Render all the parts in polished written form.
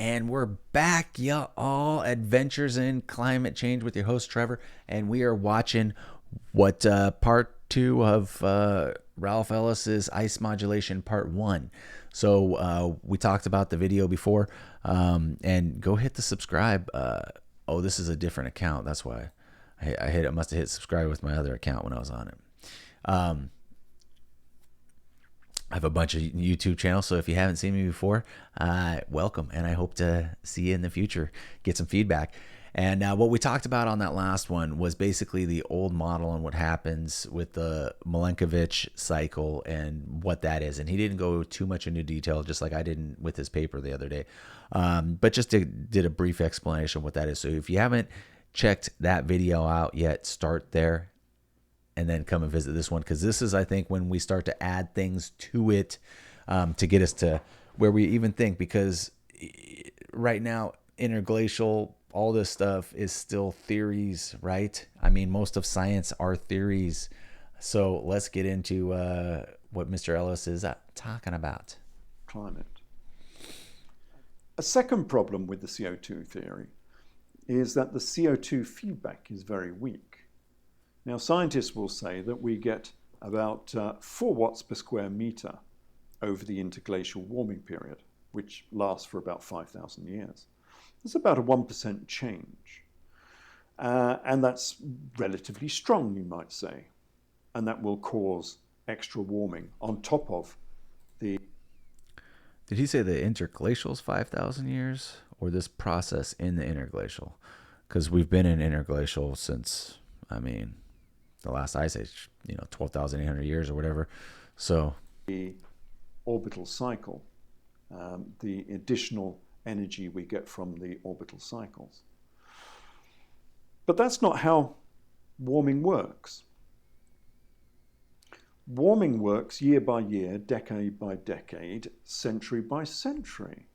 And we're back, y'all. Adventures in Climate Change with your host, Trevor. And we are watching what part two of Ralph Ellis's Ice Modulation part one. So we talked about the video before. And go hit the subscribe. Oh, this is a different account. That's why I must have hit subscribe with my other account when I was on it. I have a bunch of YouTube channels, so if you haven't seen me before, welcome, and I hope to see you in the future, get some feedback. And what we talked about on that last one was basically the old model and what happens with the Milankovitch cycle and what that is. And he didn't go too much into detail, just like I didn't with his paper the other day, but just did a brief explanation of what that is. So if you haven't checked that video out yet, start there. And then come and visit this one, because this is, I think, when we start to add things to it to get us to where we even think, because right now, interglacial, all this stuff is still theories, right? I mean, most of science are theories. So let's get into what Mr. Ellis is talking about. Climate. A second problem with the CO2 theory is that the CO2 feedback is very weak. Now, scientists will say that we get about 4 watts per square meter over the interglacial warming period, which lasts for about 5,000 years. That's about a 1% change. And that's relatively strong, you might say. And that will cause extra warming on top of the... Did he say the interglacial is 5,000 years, or this process in the interglacial? Because we've been in interglacial since, the last ice age, 12,800 years or whatever. So the orbital cycle, the additional energy we get from the orbital cycles. But that's not how warming works. Warming works year by year, decade by decade, century by century.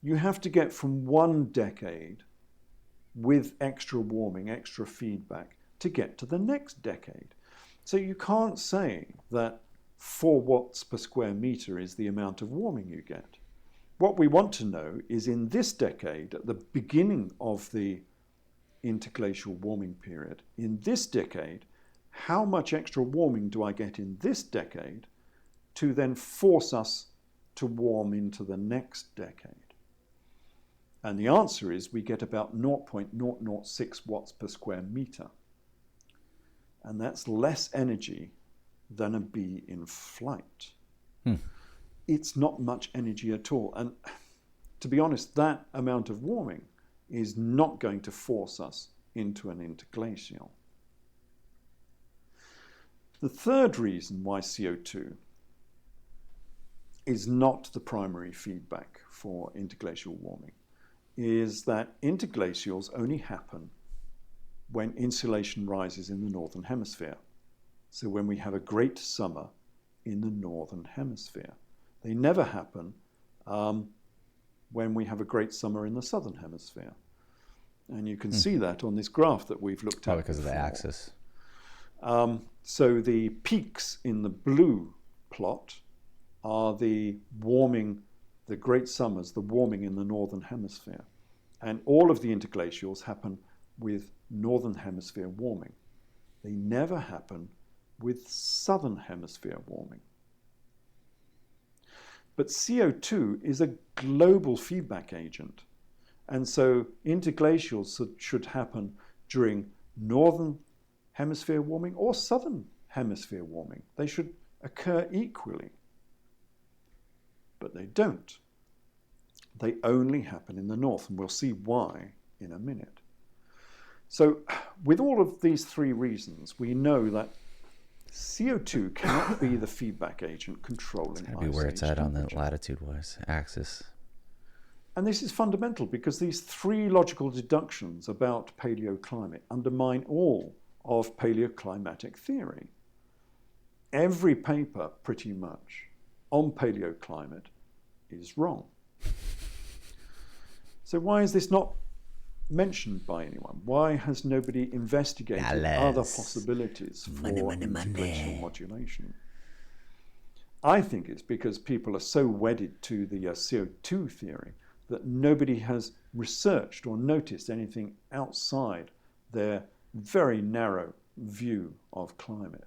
You have to get from one decade with extra warming, extra feedback, to get to the next decade. So you can't say that 4 watts per square meter is the amount of warming you get. What we want to know is, in this decade, at the beginning of the interglacial warming period, in this decade, how much extra warming do I get in this decade to then force us to warm into the next decade? And the answer is we get about 0.006 watts per square meter. And that's less energy than a bee in flight. It's not much energy at all. And to be honest, that amount of warming is not going to force us into an interglacial. The third reason why CO2 is not the primary feedback for interglacial warming is that interglacials only happen when insulation rises in the northern hemisphere. So when we have a great summer in the northern hemisphere. They never happen when we have a great summer in the southern hemisphere. And you can see that on this graph that we've looked at because before. of the axis. So the peaks in the blue plot are the warming, the great summers, the warming in the northern hemisphere. And all of the interglacials happen with northern hemisphere warming. They never happen with southern hemisphere warming. But CO2 is a global feedback agent. And so interglacials should happen during northern hemisphere warming or southern hemisphere warming. They should occur equally. But they don't. They only happen in the north, and we'll see why in a minute. So with all of these three reasons, we know that CO2 cannot be the feedback agent controlling It's got to be where it's at on the latitude-wise axis. And this is fundamental because these three logical deductions about paleoclimate undermine all of paleoclimatic theory. Every paper, pretty much, on paleoclimate is wrong. So why is this not mentioned by anyone? Why has nobody investigated other possibilities for interglacial modulation? I think it's because people are so wedded to the CO2 theory that nobody has researched or noticed anything outside their very narrow view of climate.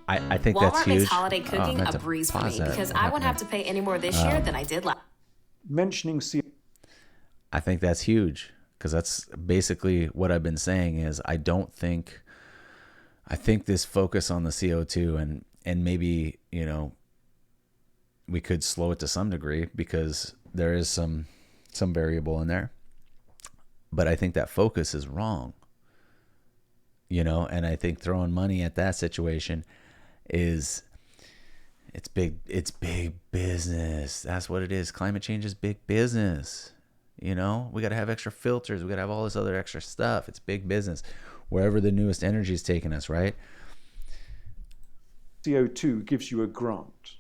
I think Walmart that's huge. makes holiday cooking a breeze for me because I won't have to pay any more this year than I did last. Mentioning I think that's huge, because that's basically what I've been saying is I think this focus on the CO2 and maybe, we could slow it to some degree because there is some variable in there. But I think that focus is wrong. And I think throwing money at that situation it's big business. That's what it is. Climate change is big business. We got to have extra filters. We got to have all this other extra stuff. It's big business. Wherever the newest energy is taking us, right? CO2 gives you a grant.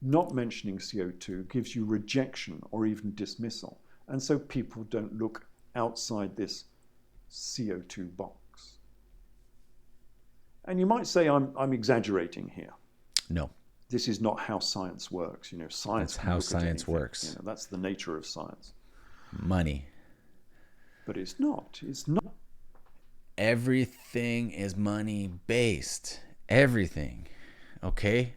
Not mentioning CO2 gives you rejection or even dismissal. And so people don't look outside this CO2 box. And you might say I'm exaggerating here. No. This is not how science works. Science. That's how science works. That's the nature of science. Money. But it's not. It's not. Everything is money based. Everything. Okay?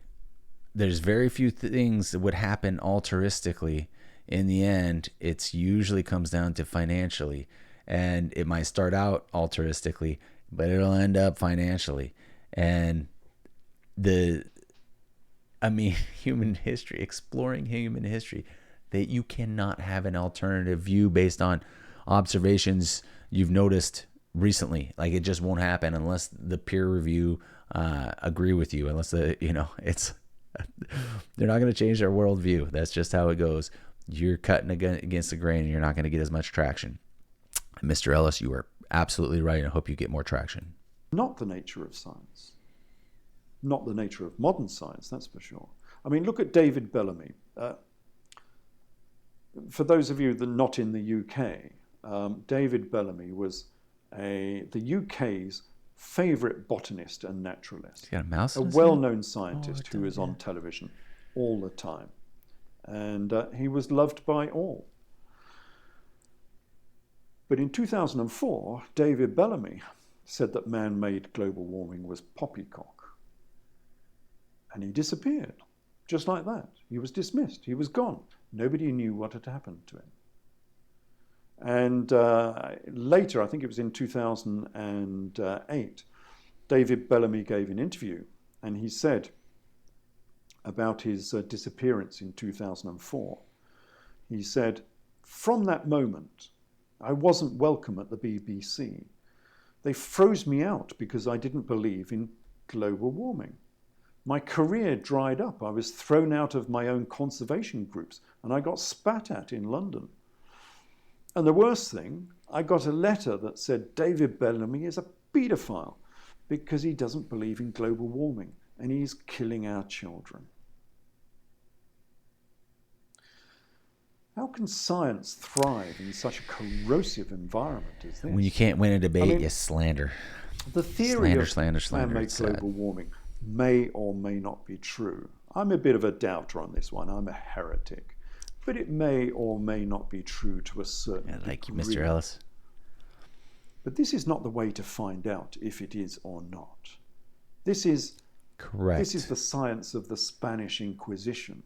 There's very few things that would happen altruistically. In the end, it's usually comes down to financially. And it might start out altruistically, but it'll end up financially. And human history, exploring human history, that you cannot have an alternative view based on observations you've noticed recently. Like, it just won't happen unless the peer review agree with you, unless it's they're not going to change their worldview. That's just how it goes. You're cutting against the grain and you're not going to get as much traction. Mr. Ellis, you are absolutely right. I hope you get more traction. Not the nature of science. Not the nature of modern science, that's for sure. Look at David Bellamy. For those of you that are not in the UK, David Bellamy was the UK's favourite botanist and naturalist. Got a mouse? A well-known scientist who is on television all the time. And he was loved by all. But in 2004, David Bellamy said that man-made global warming was poppycock. And he disappeared, just like that. He was dismissed. He was gone. Nobody knew what had happened to him. And later, I think it was in 2008, David Bellamy gave an interview, and he said about his disappearance in 2004, he said, "From that moment, I wasn't welcome at the BBC. They froze me out because I didn't believe in global warming. My career dried up. I was thrown out of my own conservation groups, and I got spat at in London. And the worst thing, I got a letter that said David Bellamy is a paedophile because he doesn't believe in global warming and he's killing our children." How can science thrive in such a corrosive environment as this? When you can't win a debate, you slander. The theory of slander. man-made global warming may or may not be true. I'm a bit of a doubter on this one. I'm a heretic. But it may or may not be true to a certain degree. Thank you, Mr. Ellis. But this is not the way to find out if it is or not. This is correct. This is the science of the Spanish Inquisition.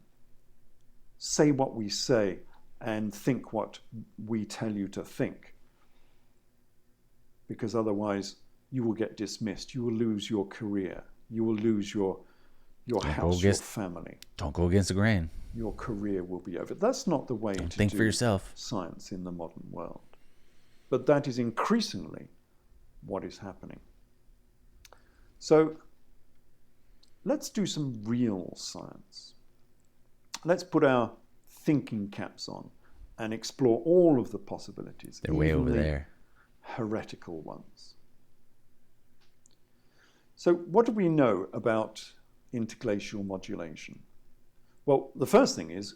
Say what we say and think what we tell you to think. Because otherwise you will get dismissed. You will lose your career. You will lose your house, your family. Don't go against the grain. Your career will be over. That's not the way to think for yourself. Science in the modern world. But that is increasingly what is happening. So let's do some real science. Let's put our thinking caps on and explore all of the possibilities. They're way over there. Heretical ones. So what do we know about interglacial modulation? Well, the first thing is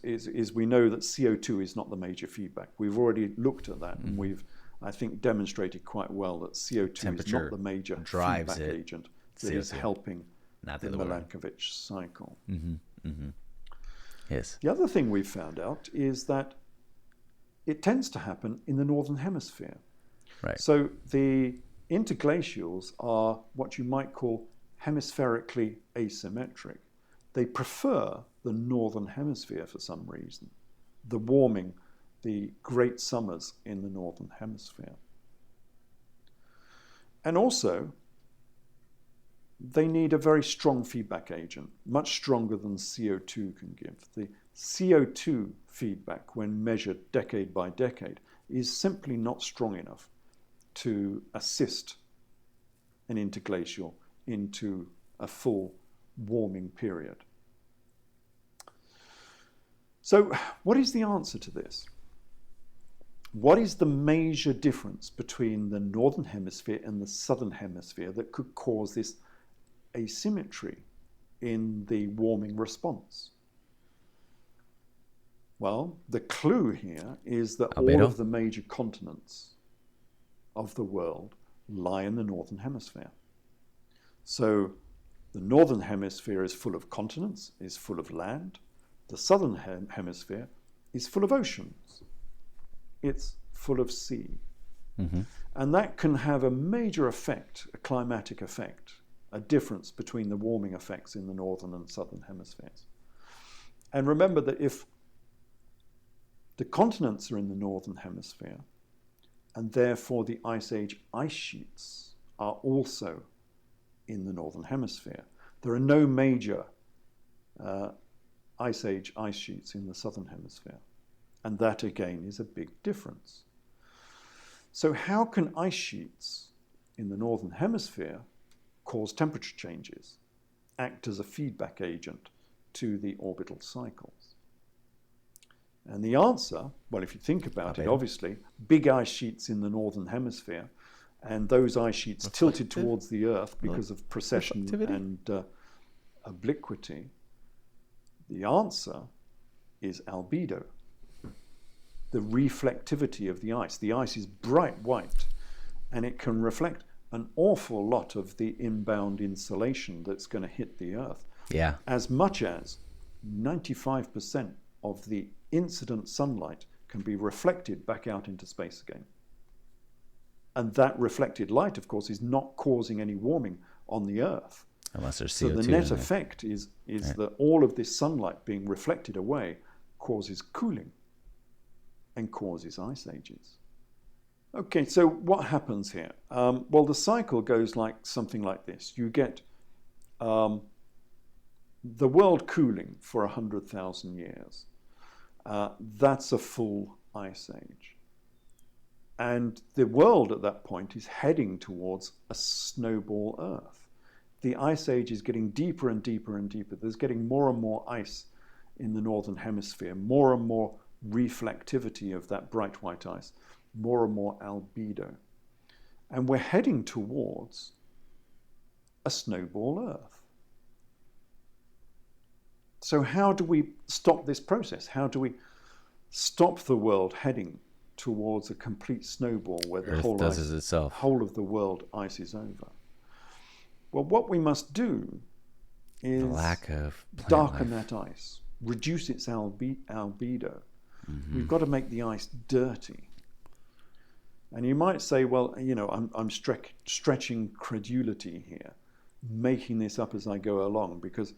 we know that CO2 is not the major feedback. We've already looked at that, and we've, I think, demonstrated quite well that CO2 is not the major feedback agent that is helping the Milankovitch cycle. Yes. The other thing we've found out is that it tends to happen in the northern hemisphere. Right. So the interglacials are what you might call hemispherically asymmetric. They prefer the northern hemisphere for some reason. The warming, the great summers in the northern hemisphere. And also, they need a very strong feedback agent, much stronger than CO2 can give. The CO2 feedback, when measured decade by decade, is simply not strong enough to assist an interglacial into a full warming period. So, what is the answer to this? What is the major difference between the northern hemisphere and the southern hemisphere that could cause this asymmetry in the warming response? Well, the clue here is that all of the major continents of the world lie in the northern hemisphere. So the northern hemisphere is full of continents, is full of land. The southern hemisphere is full of oceans. It's full of sea. Mm-hmm. And that can have a major effect, a climatic effect, a difference between the warming effects in the northern and southern hemispheres. And remember that if the continents are in the northern hemisphere, and therefore the Ice Age ice sheets are also in the northern hemisphere, there are no major Ice Age ice sheets in the southern hemisphere. And that again is a big difference. So how can ice sheets in the northern hemisphere cause temperature changes, act as a feedback agent to the orbital cycles? And the answer, well, if you think about it, obviously, big ice sheets in the northern hemisphere, and those ice sheets tilted towards the Earth because of precession and obliquity, the answer is albedo, the reflectivity of the ice. The ice is bright white, and it can reflect an awful lot of the inbound insolation that's going to hit the Earth. Yeah. As much as 95% of the incident sunlight can be reflected back out into space again. And that reflected light, of course, is not causing any warming on the Earth. Unless there's CO2. So the net effect is right, that all of this sunlight being reflected away causes cooling and causes ice ages. Okay, so what happens here? Well, the cycle goes like something like this. You get the world cooling for 100,000 years. That's a full ice age. And the world at that point is heading towards a snowball Earth. The ice age is getting deeper and deeper and deeper. There's getting more and more ice in the northern hemisphere, more and more reflectivity of that bright white ice, more and more albedo. And we're heading towards a snowball Earth. So how do we stop this process? How do we stop the world heading towards a complete snowball where the whole of the world ices over? Well, what we must do is darken that ice, reduce its albedo. Mm-hmm. We've got to make the ice dirty. And you might say, well, you know, I'm stretching credulity here, making this up as I go along, because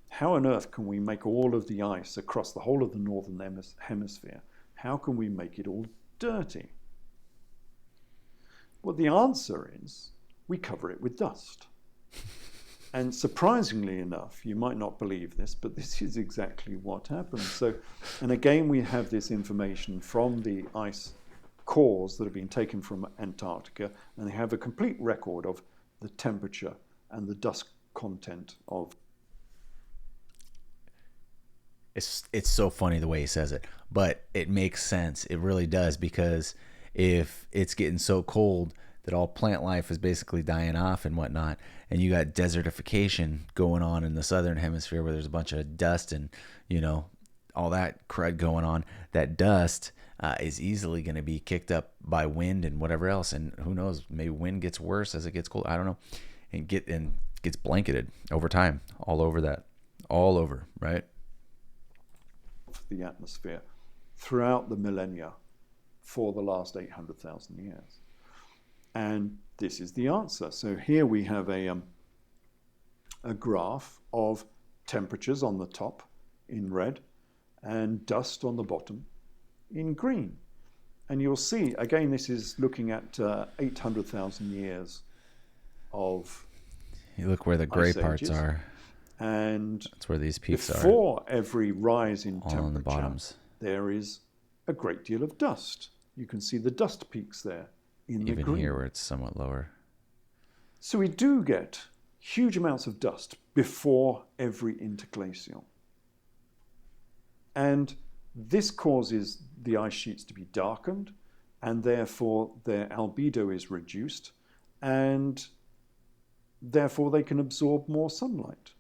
how on earth can we make all of the ice across the whole of the northern hemisphere? How can we make it all dirty? Well, the answer is we cover it with dust. And surprisingly enough, you might not believe this, but this is exactly what happens. So, and again, we have this information from the ice cores that have been taken from Antarctica, and they have a complete record of the temperature and the dust content of. It's so funny the way he says it, but it makes sense. It really does, because if it's getting so cold that all plant life is basically dying off and whatnot, and you got desertification going on in the southern hemisphere where there's a bunch of dust and, you know, all that crud going on, that dust is easily going to be kicked up by wind and whatever else. And who knows, maybe wind gets worse as it gets cold. I don't know. And gets blanketed over time, all over, right? the atmosphere throughout the millennia for the last 800,000 years. And this is the answer. So here we have a graph of temperatures on the top in red and dust on the bottom in green. And you'll see, again, this is looking at 800,000 years of You look where the gray ice parts ages. are. And That's where these peaks are. before every rise in All on the temperature, bottoms. there is a great deal of dust. You can see the dust peaks there in the Even green. here where it's somewhat lower. So we do get huge amounts of dust before every interglacial. And this causes the ice sheets to be darkened, and therefore their albedo is reduced, and therefore they can absorb more sunlight.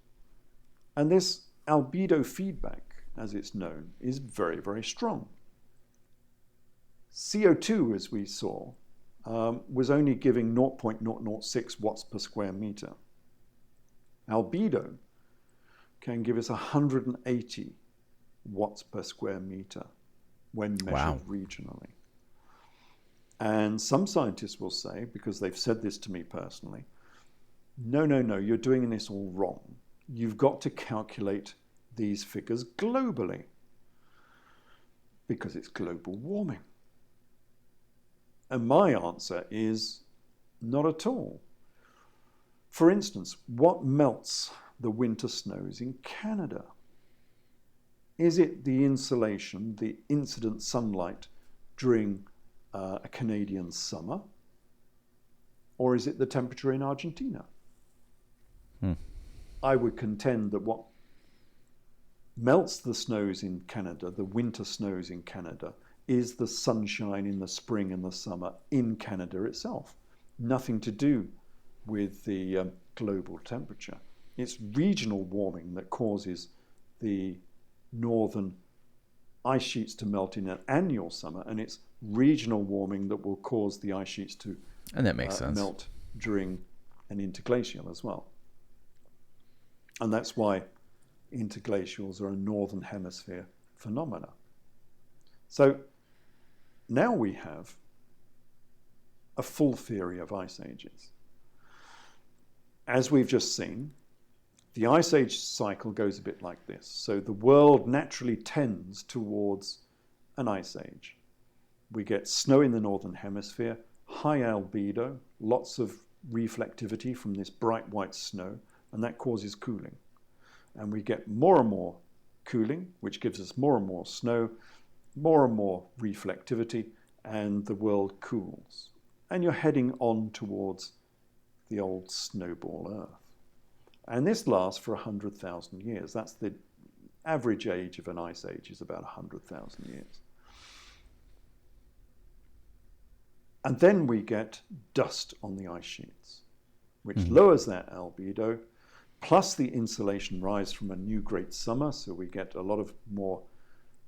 And this albedo feedback, as it's known, is very, very strong. CO2, as we saw, was only giving 0.006 watts per square meter. Albedo can give us 180 watts per square meter when measured regionally. And some scientists will say, because they've said this to me personally, no, you're doing this all wrong. You've got to calculate these figures globally because it's global warming. And my answer is not at all. For instance, what melts the winter snows in Canada? Is it the insolation, the incident sunlight during a Canadian summer? Or is it the temperature in Argentina? I would contend that what melts the snows in Canada, the winter snows in Canada, is the sunshine in the spring and the summer in Canada itself. Nothing to do with the global temperature. It's regional warming that causes the northern ice sheets to melt in an annual summer, and it's regional warming that will cause the ice sheets to And that makes sense. melt during an interglacial as well. And that's why interglacials are a northern hemisphere phenomena. So now we have a full theory of ice ages. As we've just seen, the ice age cycle goes a bit like this. So the world naturally tends towards an ice age. We get snow in the northern hemisphere, high albedo, lots of reflectivity from this bright white snow, and that causes cooling. And we get more and more cooling, which gives us more and more snow, more and more reflectivity, and the world cools. And you're heading on towards the old snowball Earth. And this lasts for 100,000 years. That's the average age of an ice age, is about 100,000 years. And then we get dust on the ice sheets, which lowers that albedo, plus the insolation rise from a new great summer. So we get a lot of more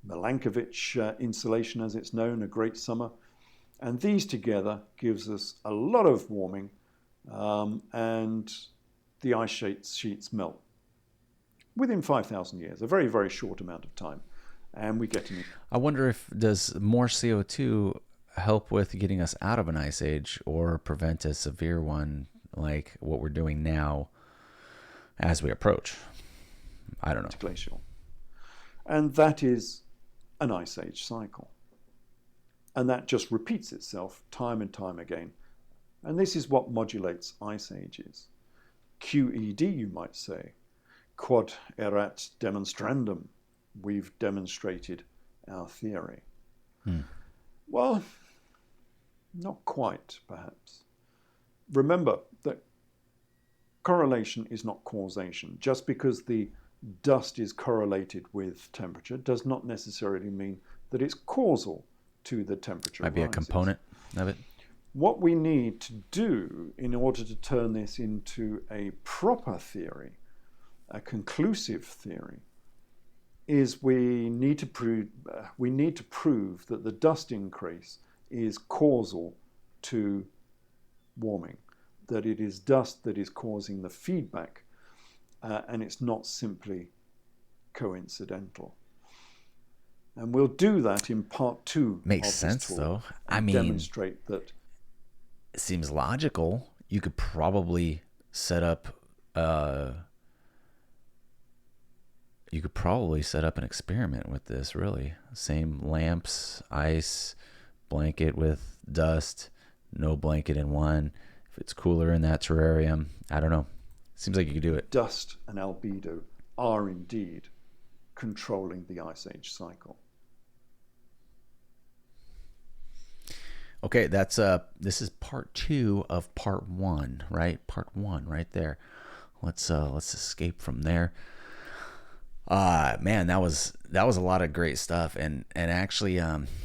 Milankovitch insolation, as it's known, a great summer. And these together gives us a lot of warming, and the ice sheets melt within 5,000 years, a very, very short amount of time. And we get an... I wonder if does more CO2 help with getting us out of an ice age or prevent a severe one like what we're doing now as we approach? I don't know. Glacial. And that is an ice age cycle. And that just repeats itself time and time again. And this is what modulates ice ages. QED, you might say. Quod erat demonstrandum. We've demonstrated our theory. Well, not quite, perhaps. Remember that correlation is not causation. Just because the dust is correlated with temperature does not necessarily mean that it's causal to the temperature Might be a rises. component of it. What we need to do in order to turn this into a proper theory, a conclusive theory, is we need to prove that the dust increase is causal to warming, that it is dust that is causing the feedback, and it's not simply coincidental. And we'll do that in part 2 Makes of sense, this talk, though. I and mean, demonstrate that. it seems logical. You could probably set up an experiment with this, really. Same lamps, ice, blanket with dust, no blanket in one. If it's cooler in that terrarium, I don't know. Seems like you could do it. Dust and albedo are indeed controlling the Ice Age cycle. Okay, that's this is part 2 of part 1, right? Part 1 right there. Let's escape from there. Man, that was a lot of great stuff, and actually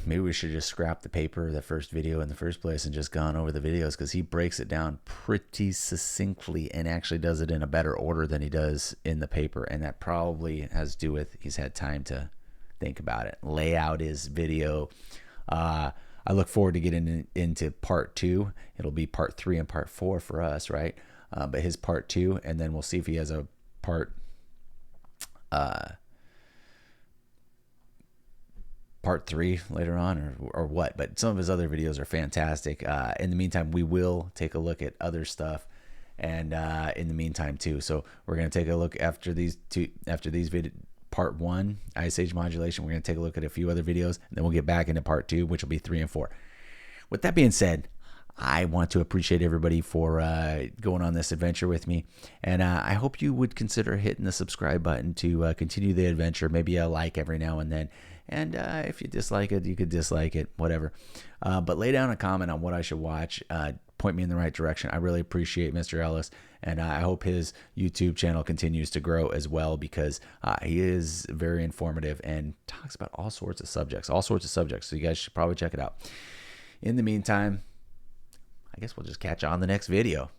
maybe we should just scrap the paper, the first video in the first place, and just gone over the videos, because he breaks it down pretty succinctly and actually does it in a better order than he does in the paper, and that probably has to do with he's had time to think about it, lay out his video. I look forward to getting into part 2. It'll be part 3 and part 4 for us, right? But his part 2, and then we'll see if he has a part 3 later on, or what. But some of his other videos are fantastic. In the meantime, we will take a look at other stuff, and in the meantime too. So we're gonna take a look after these videos. Part 1, Ice Age modulation. We're going to take a look at a few other videos, and then we'll get back into part 2, which will be 3 and 4. With that being said, I want to appreciate everybody for going on this adventure with me, and I hope you would consider hitting the subscribe button to continue the adventure. Maybe a like every now and then, and if you dislike it, you could dislike it, whatever. But lay down a comment on what I should watch. Point me in the right direction. I really appreciate Mr. Ellis, and I hope his YouTube channel continues to grow as well, because he is very informative and talks about all sorts of subjects. So you guys should probably check it out. In the meantime, I guess we'll just catch you on the next video.